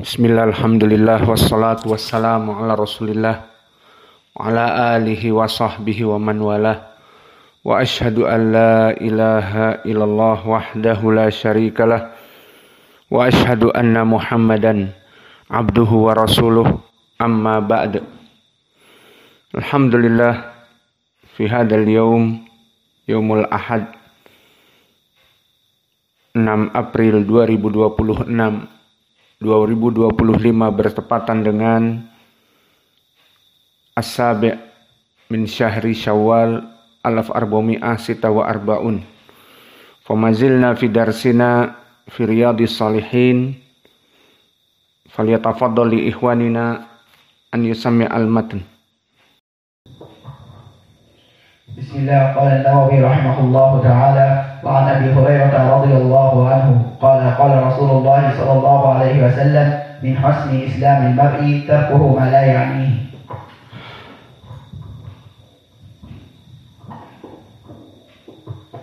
Bismillah, alhamdulillah, wassalatu wassalamu ala rasulillah wa ala alihi wa sahbihi wa man walah. Wa ashhadu an la ilaha illallah wahdahu la syarikalah wa ashhadu anna muhammadan abduhu wa rasuluh, amma ba'd. Alhamdulillah, fi hadal yawm, yawmul ahad, 6 April 2025 bertepatan dengan As-Sabi' min syahri Syawal 1446. Famazilna fi darsina fi riyadhis salihin. Falyatafaddal li ikhwanina an yusammi al-matn. Bismillah. Qala an-Nawawi rahimahullahu ta'ala wa an Abi Hurairah radhiyallahu anhu qala Rasulullah sallallahu alaihi wasallam min husni islamil mar'i tarkuhu ma la ya'nihi.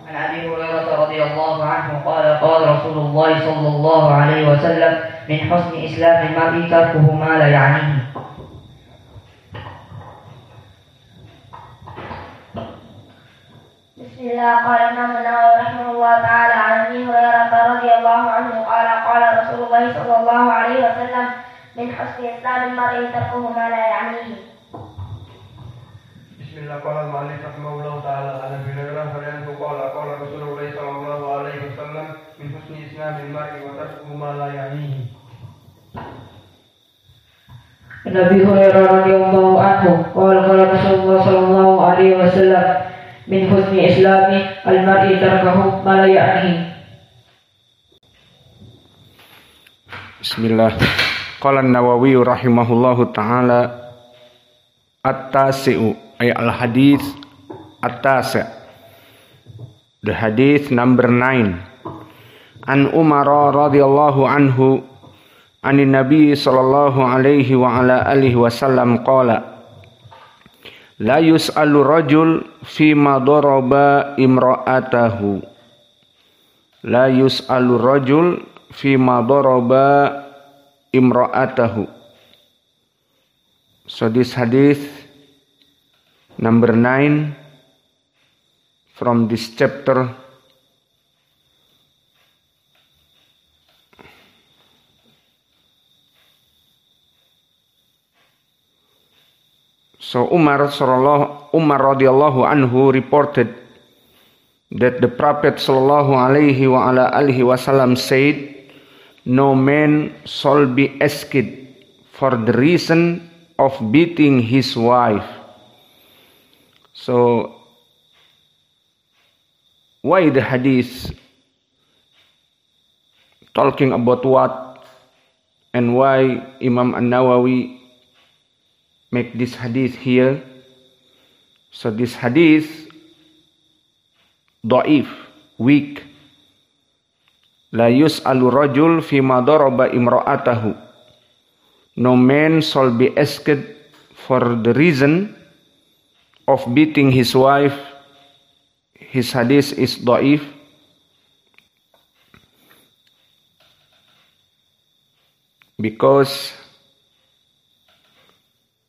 An Abi Hurairah radhiyallahu anhu qala Rasulullah sallallahu alaihi wasallam min husni islamil mar'i tarkuhu ma la ya'nihi. Bismillah. Qala Nawawi rahimahullah ta'ala an Abi Hurairah radhiyallahu anhu qala Rasulullah sallallahu alaihi wasallam min husni islamil mar'i tarkuhu ma la ya'nihi. Bismillah. Qala al-mu'allif rahimahullah ta'ala an Abi Hurairah radhiyallahu qala Rasulullah sallallahu alaihi wasallam min husni islamil mar'i wa tarkuhu ma la ya'nihi. Nabi Hurairah radhiyallahu anhu qala Rasulullah sallallahu alaihi wasallam min husni islami al-mar'i tarkahu ma la ya'nihi. Bismillah. Qala an-Nawawi rahimahullahu ta'ala at-tasi'u ay al-hadith at-tasi'. The hadith number 9. An Umar radhiyallahu anhu anin Nabi sallallahu alaihi wa ala alihi wasallam qala la yus'alu rajul fima daraba imra'atahu. La yus'alu rajul fima daraba imra'atahu. So this hadith number 9 from this chapter So Umar radhiyallahu anhu reported that the Prophet sallallahu alaihi wa ala alihi wasallam said, no man shall be asked for the reason of beating his wife. So why the hadith talking about what and why Imam An-Nawawi make this hadith here? So this hadith dhaif, weak. La yus'alu rajul fima daraba imra'atahu. No man shall be asked for the reason of beating his wife. His hadith is dhaif. Because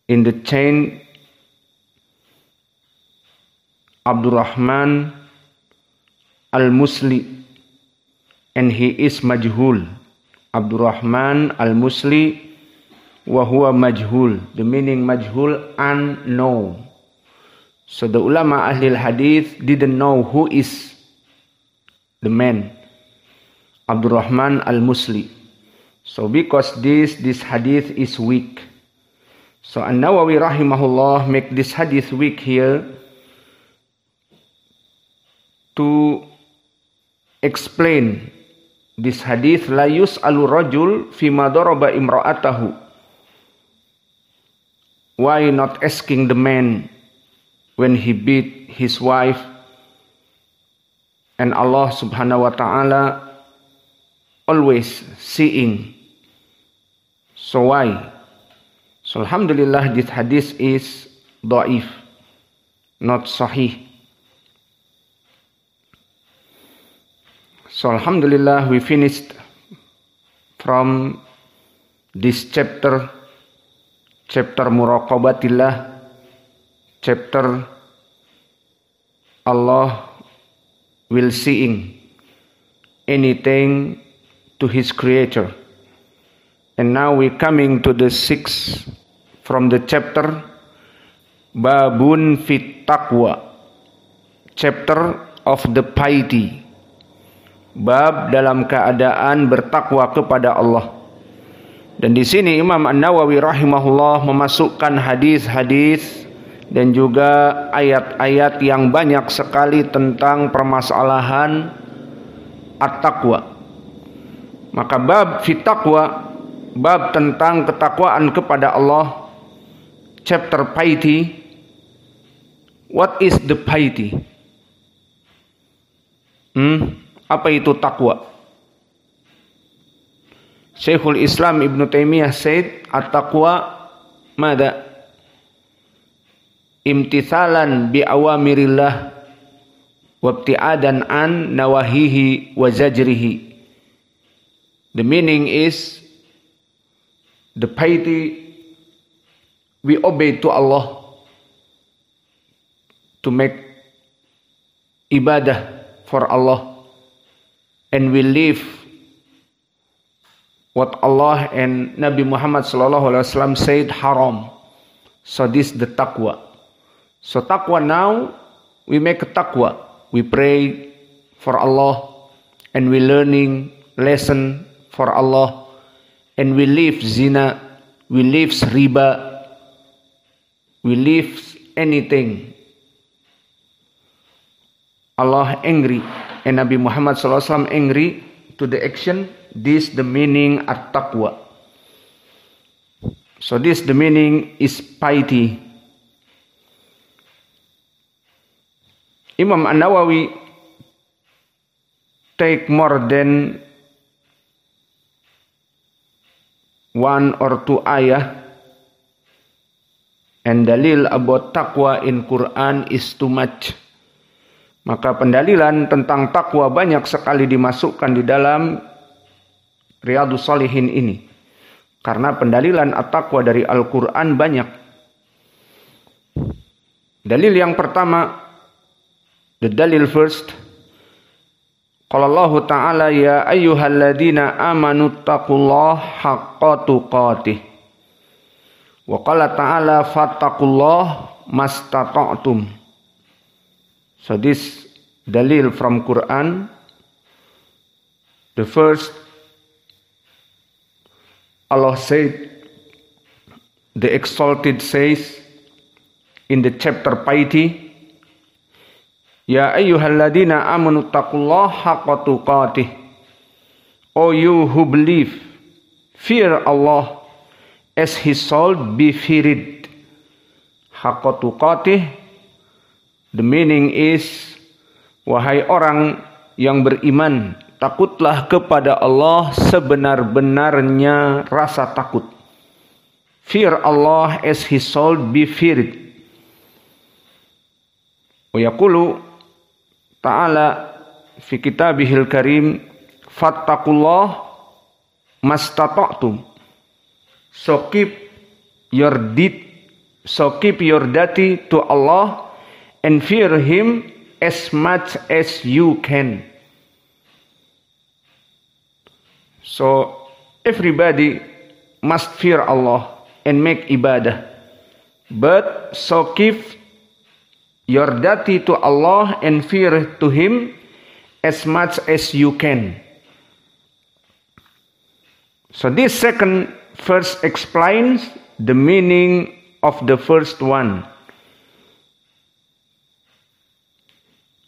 in the chain Abdurrahman al-Musli, and he is majhul. Abdurrahman al-Musli wa huwa majhul. The meaning majhul, unknown. So the ulama ahli al-hadith didn't know who is the man Abdurrahman al-Musli. So because this hadith is weak. So An-Nawawi rahimahullah make this hadith weak here to explain this hadith. La yus'alu rajul fima daraba imra'atahu. Why not asking the man when he beat his wife? And Allah subhanahu wa ta'ala always seeing. So why? So alhamdulillah, this hadith is dhaif, not sahih. So alhamdulillah, we finished from this chapter muraqabatillah, chapter Allah will seeing anything to his creator. And now we coming to the 6th from the chapter Babun fit taqwa, chapter of the piety, bab dalam keadaan bertakwa kepada Allah. Dan di sini Imam An-Nawawi rahimahullah memasukkan hadis-hadis dan juga ayat-ayat yang banyak sekali tentang permasalahan at-taqwa. Maka bab fit taqwa, bab tentang ketakwaan kepada Allah, chapter piety. What is the piety? Apa itu takwa? Syekhul Islam Ibn Taimiyah said, at-taqwa mada? Imtithalan bi awamirillah wabti'adan an nawahihi wa zajrihi. The meaning is, the piety, we obey to Allah, to make ibadah for Allah, and we live what Allah and Nabi Muhammad sallallahu alaihi wasallam said haram. So this the taqwa. So taqwa, now we make a taqwa. We pray for Allah, and we learning lesson for Allah, and we leave zina, we leave riba, we leave anything Allah angry and Nabi Muhammad SAW angry to the action. This the meaning at-taqwa. So this the meaning is piety. Imam An-Nawawi take more than 1 or 2 ayah, and dalil about taqwa in Quran is too much. Maka pendalilan tentang takwa banyak sekali dimasukkan di dalam Riyadhus Shalihin ini. Karena pendalilan at-taqwa dari Al-Quran banyak. Dalil yang pertama, the dalil first, qala Allah Ta'ala ya ayyuhalladzina amanu taqullaha haqqa tuqatih. Wa qala Ta'ala fattaqullaha mastata'tum. So this dalil from Quran, the first, Allah said, the exalted says in the chapter piety, ya ayyuhalladzina amanu taqullaha haqqa tuqatih. O you who believe, fear Allah as His soul be feared. Haqqa tuqatih, the meaning is, wahai orang yang beriman, takutlah kepada Allah sebenar-benarnya rasa takut. Fear Allah as His soul be feared. Wa yaqulu Ta'ala fi kitabihil karim, fattaqullah mastata'tum. So keep your duty to Allah and fear Him as much as you can. So everybody must fear Allah and make ibadah. But so keep your duty to Allah and fear to Him as much as you can. So this second verse explains the meaning of the first one.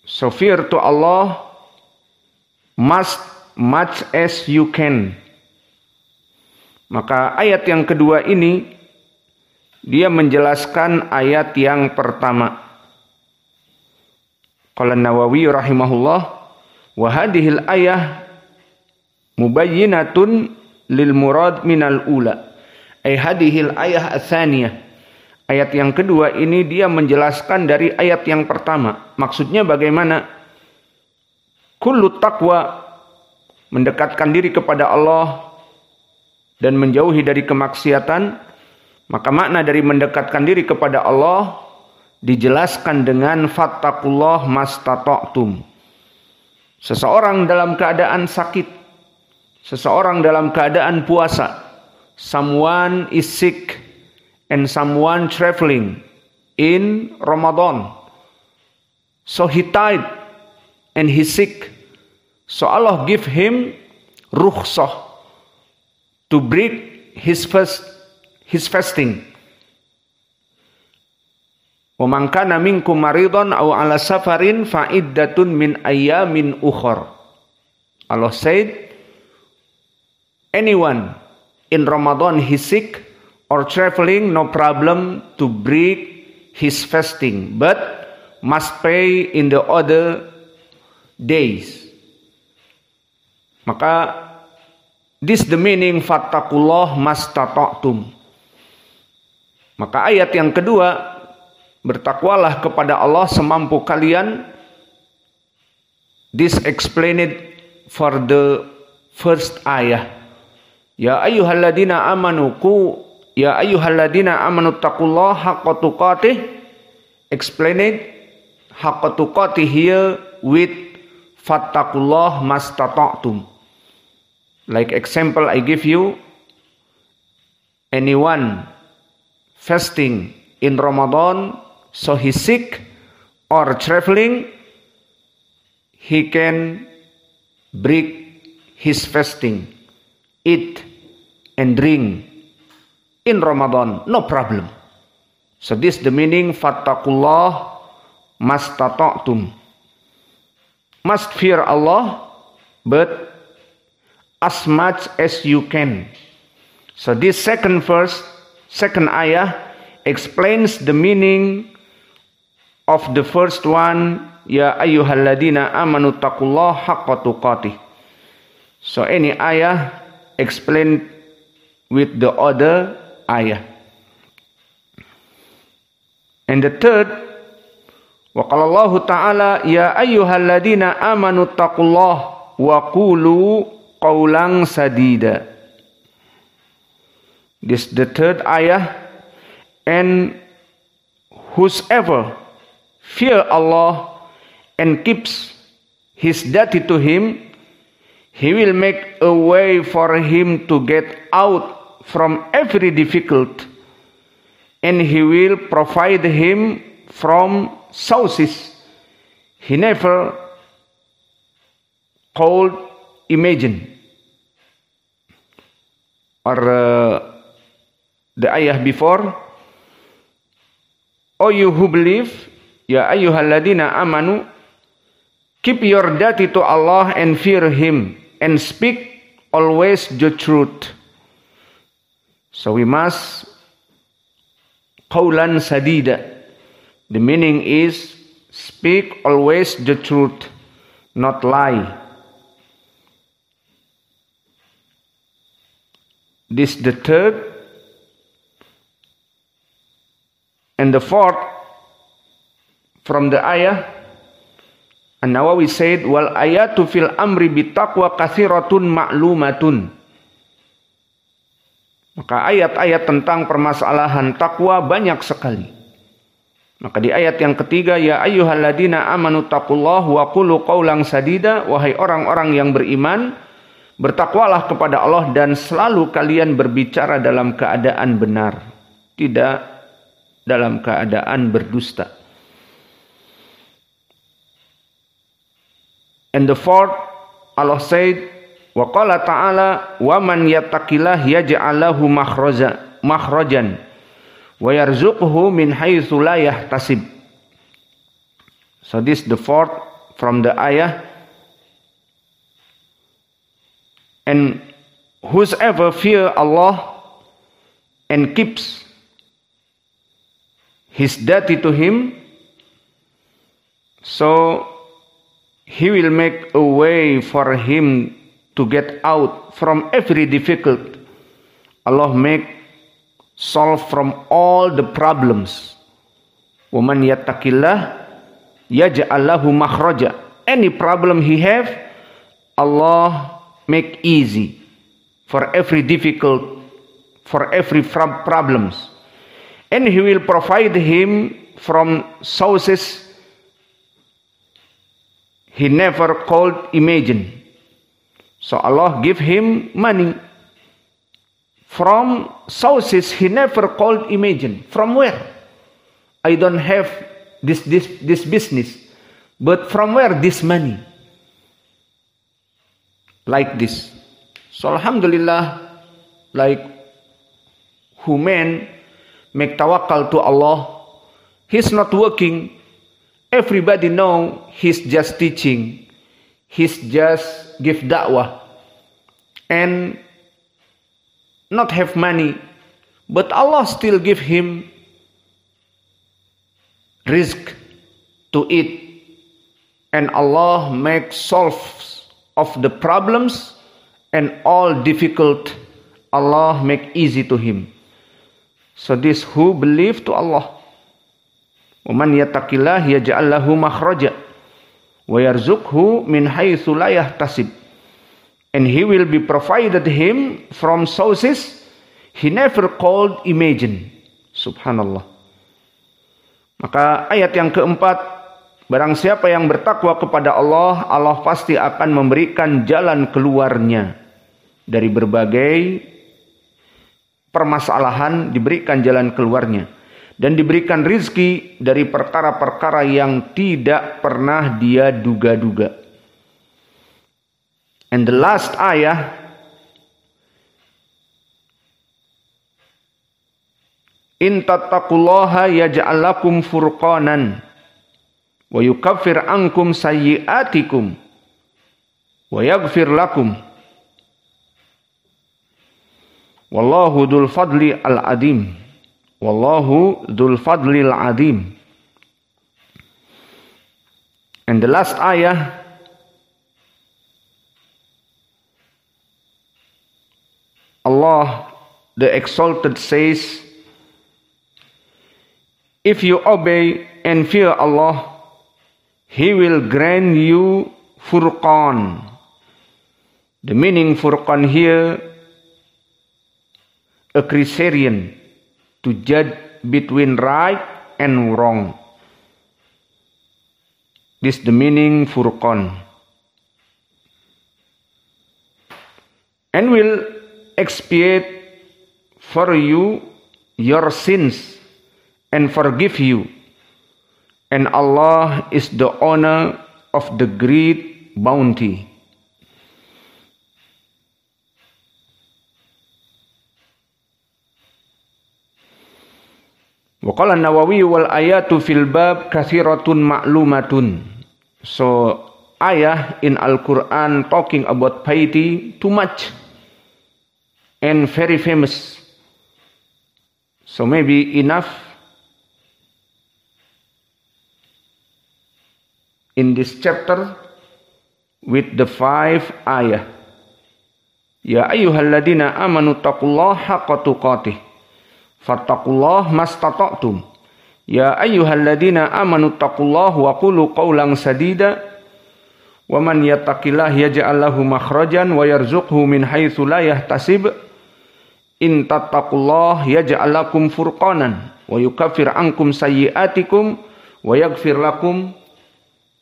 So fear to Allah much as you can. Maka ayat yang kedua ini dia menjelaskan ayat yang pertama. Qala Nawawi rahimahullah, wa hadhil ayah mubayyinatun lil murad minal ula. Ay hadhil ayah atsaniyah. Ayat yang kedua ini dia menjelaskan dari ayat yang pertama. Maksudnya bagaimana? Kullu taqwa, mendekatkan diri kepada Allah, dan menjauhi dari kemaksiatan, maka makna dari mendekatkan diri kepada Allah dijelaskan dengan fattaqullah mastata'tum. Seseorang dalam keadaan sakit, seseorang dalam keadaan puasa, someone is sick and someone traveling in Ramadan. So he tired and he sick. So Allah give him rukhsah to break his fasting. Wa man kana minkum maridan aw ala safarin fa iddatun min ayyamin ukhra. Allah said, anyone in Ramadan he sick or traveling, no problem to break his fasting, but must pay in the other days. Maka this the meaning fattaqullah mastata'tum. Maka ayat yang kedua, bertakwalah kepada Allah semampu kalian. This explained for the first ayah. Ya ayyuhalladzina amanu taqullaha haqqa tuqatih. Explained haqqa tuqatih here with fattaqullah mastata'tum. Like example I give you, anyone fasting in Ramadan, so he's sick or traveling, he can break his fasting, eat and drink in Ramadan, no problem. So this the meaning fattaqullah mastata'tum. Must fear Allah, but as much as you can. So this second verse, second ayah, explains the meaning of the first one, ya ayyuhalladzina amanu taqullaha haqqa tuqatih. So any ayah explained with the other ayah. And the third, wa qala Allah ta'ala ya ayyuhalladzina amanu taqullaha wa qulu qawlan sadida. This the third ayah. And whosoever fear Allah and keeps his duty to him, he will make a way for him to get out from every difficult, and he will provide him from sources he never could imagine. Or the ayah before, O you who believe, ya ayyuhalladzina amanu, keep your duty to Allah and fear Him, and speak always the truth. So we must qawlan sadida. The meaning is speak always the truth, not lie. This the third. And the fourth, from the ayah, An-Nawawi said, wal ayatu fil amri bitaqwa kathiratun ma'lumatun. Maka ayat-ayat tentang permasalahan takwa banyak sekali. Maka di ayat yang ketiga, ya ayyuhalladzina amanu taqullaha wa qulu qawlan sadida, wahai orang-orang yang beriman, bertakwalah kepada Allah dan selalu kalian berbicara dalam keadaan benar, tidak dalam keadaan berdusta. And the fourth, Allah said, wa qala ta'ala, wa man yattaqillah yaj'al lahu makhrajan wa yarzuqhu min haitsu la yahtasib. So this the fourth from the ayah. And whosoever fear Allah and keeps his duty to him, so he will make a way for him to get out from every difficult. Allah make solve from all the problems. وَمَنْ يَتَّقِ اللَّهِ يَجْعَلْ لَهُ مَخْرَجًا. Any problem he have, Allah make easy for every difficult, for every problems. And He will provide him from sources he never could imagine. So Allah give him money from sources he never could imagine. From where? I don't have this business, but from where this money? Like this. So Alhamdulillah, like human make tawakkal to Allah. He's not working. Everybody know he's just teaching. He's just give da'wah. And not have money. But Allah still give him rizq to eat. And Allah make solves of the problems and all difficult. Allah make easy to him. So this who believe to Allah. وَمَنْ يَتَّقِ اللَّهَ يَجْعَلْ لَهُ مَخْرَجًا وَيَرْزُقْهُ مِنْ حَيْثُ لَا يَحْتَسِبُ. And He will be provided him from sources he never could imagine. Subhanallah. Maka ayat yang keempat, barang siapa yang bertakwa kepada Allah, Allah pasti akan memberikan jalan keluarnya dari berbagai permasalahan, diberikan jalan keluarnya. Dan diberikan rizki dari perkara-perkara yang tidak pernah dia duga-duga. And the last ayah, in tattaqullaha yaj'al lakum furqanan wa yukaffir ankum sayyi'atikum wa yaghfir lakum. Wallahu dzul fadli al-'adzim. Wallahu dzul fadlil 'adzim. And the last ayah, Allah the Exalted says, if you obey and fear Allah, He will grant you furqan. The meaning furqan here, a criterion to judge between right and wrong. This the meaning furqan. And will expiate for you your sins and forgive you. And Allah is the owner of the great bounty. Wa qala an-Nawawi wal ayatu fil bab kathiratun ma'lumatun. So ayah in Al-Quran talking about piety too much and very famous. So maybe enough in this chapter with the 5 ayah. Ya ayyuhalladzina amanu taqullaha haqqa tuqatih. Fattaqullaha mastata'tum. Ya ayyuhalladzina amanu taqullaha wa qulu qawlan sadida. Wa man yattaqillaha yaj'al lahu makhrajan wa yarzuqhu min haitsu la yahtasib. In tattaqullaha yaj'al lakum furqanan wa yukaffir ankum sayyi'atikum wa yaghfir lakum.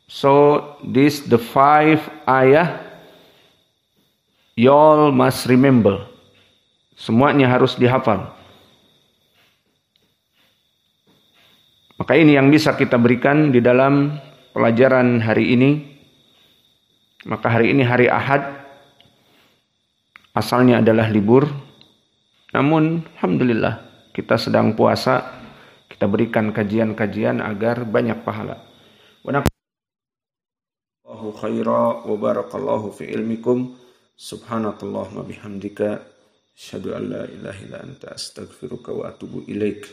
So this the 5 ayah y'all must remember. Semuanya harus dihafal. Maka ini yang bisa kita berikan di dalam pelajaran hari ini. Maka hari ini hari Ahad. Asalnya adalah libur. Namun Alhamdulillah kita sedang puasa. Kita berikan kajian-kajian agar banyak pahala. Allahu khaira wa barakallahu fi ilmikum. Subhanakallah wa bihamdika. Asyhadu an la ilaha illa anta astaghfiruka wa atubu ilaik.